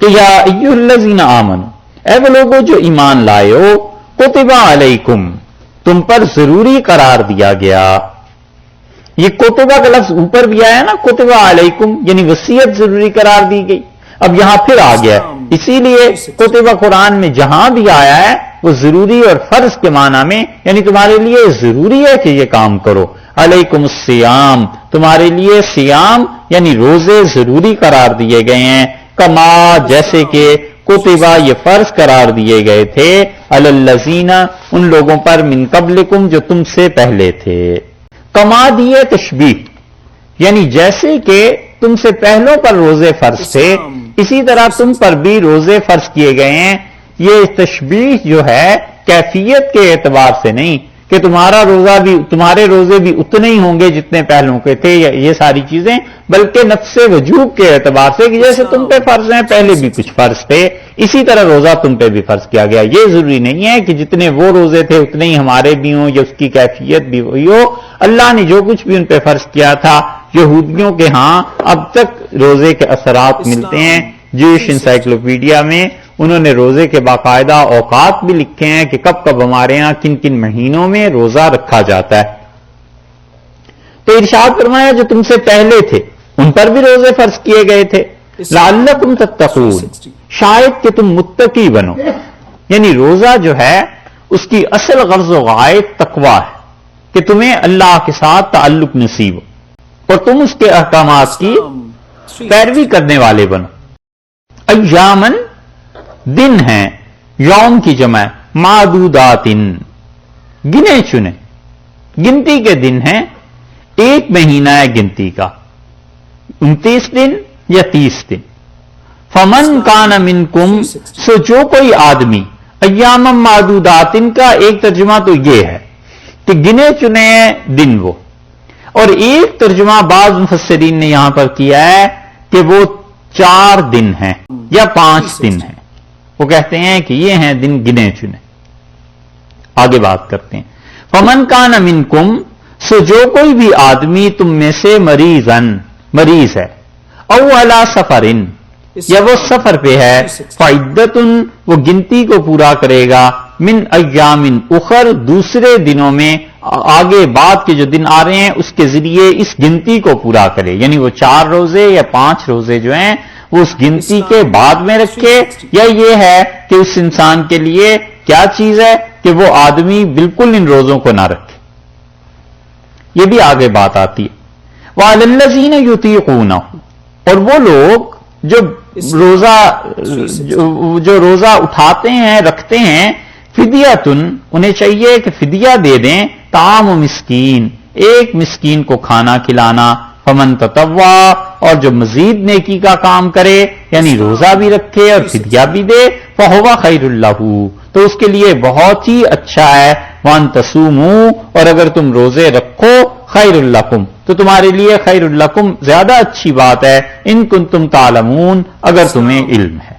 کہ یا ایھالذین آمنوا، اے وہ لوگوں جو ایمان لائے ہو، کتب علیکم، تم پر ضروری قرار دیا گیا۔ یہ کتبہ کا لفظ اوپر بھی آیا نا، کتب علیکم یعنی وصیت ضروری قرار دی گئی، اب یہاں پھر آ گیا، اسی لیے کتبہ قرآن میں جہاں بھی آیا ہے وہ ضروری اور فرض کے معنی میں، یعنی تمہارے لیے ضروری ہے کہ یہ کام کرو۔ علیکم الصیام، تمہارے لیے صیام یعنی روزے ضروری قرار دیے گئے ہیں، کما جیسے کہ کتبہ یہ فرض قرار دیے گئے تھے، علی الذین ان لوگوں پر، من قبلکم جو تم سے پہلے تھے۔ کما دیے تشبیہ، یعنی جیسے کہ تم سے پہلوں پر روزے فرض تھے اسی طرح تم پر بھی روزے فرض کیے گئے ہیں۔ یہ تشبیہ جو ہے کیفیت کے اعتبار سے نہیں کہ تمہارے روزے بھی اتنے ہی ہوں گے جتنے پہلوں کے تھے، یہ ساری چیزیں، بلکہ نفس وجوب کے اعتبار سے کہ جیسے تم پہ فرض ہیں پہلے بھی کچھ فرض تھے، اسی طرح روزہ تم پہ بھی فرض کیا گیا۔ یہ ضروری نہیں ہے کہ جتنے وہ روزے تھے اتنے ہی ہمارے بھی ہوں یا اس کی کیفیت بھی وہی ہو۔ اللہ نے جو کچھ بھی ان پہ فرض کیا تھا، یہودیوں کے ہاں اب تک روزے کے اثرات ملتے ہیں۔ جوش انسائکلوپیڈیا میں انہوں نے روزے کے باقاعدہ اوقات بھی لکھے ہیں کہ کب کب ہمارے یہاں کن کن مہینوں میں روزہ رکھا جاتا ہے۔ تو ارشاد فرمایا جو تم سے پہلے تھے ان پر بھی روزے فرض کیے گئے تھے، لعلکم تتقون، شاید کہ تم متقی بنو، یعنی روزہ جو ہے اس کی اصل غرض و غائب تقوی ہے کہ تمہیں اللہ کے ساتھ تعلق نصیب ہو اور تم اس کے احکامات کی پیروی کرنے والے بنو۔ ایامن دن ہیں، یوم کی جمع معدودات، گنے چنے، گنتی کے دن ہیں، ایک مہینہ ہے گنتی کا، 29 دن یا 30 دن۔ فمن کان منکم، سو جو کوئی آدمی، ایام معدودات کا ایک ترجمہ تو یہ ہے کہ گنے چنے دن وہ، اور ایک ترجمہ بعض مفسرین نے یہاں پر کیا ہے کہ وہ 4 دن ہیں یا 5 دن ہیں، وہ کہتے ہیں کہ یہ ہیں دن گنے چنے۔ آگے بات کرتے ہیں، فمن کان منکم، سو جو کوئی بھی آدمی تم میں سے مریض ہے، او علی سفرن، یا وہ سفر پہ ہے، فعدتن، وہ گنتی کو پورا کرے گا، من ایام اخر، دوسرے دنوں میں، آگے بعد کے جو دن آ رہے ہیں اس کے ذریعے اس گنتی کو پورا کرے، یعنی وہ 4 روزے یا 5 روزے جو ہیں وہ اس گنتی کے بعد میں رکھے، یا یہ ہے کہ اس انسان کے لیے کیا چیز ہے کہ وہ آدمی بالکل ان روزوں کو نہ رکھے، یہ بھی آگے بات آتی ہے۔ وعلی الذین یطیقونہ، اور وہ لوگ جو روزہ اٹھاتے ہیں رکھتے ہیں، فدیتن، انہیں چاہیے کہ فدیہ دے دیں، طعام مسکین، ایک مسکین کو کھانا کھلانا، فمن تطوع، اور جو مزید نیکی کا کام کرے یعنی روزہ بھی رکھے اور فدیہ بھی دے، فہو خیر لہ، تو اس کے لیے بہت ہی اچھا ہے، وان تصوموا، اور اگر تم روزے رکھو، خیر لکم، تو تمہارے لیے خیر لکم زیادہ اچھی بات ہے، ان کنتم تعلمون، اگر تمہیں علم ہے۔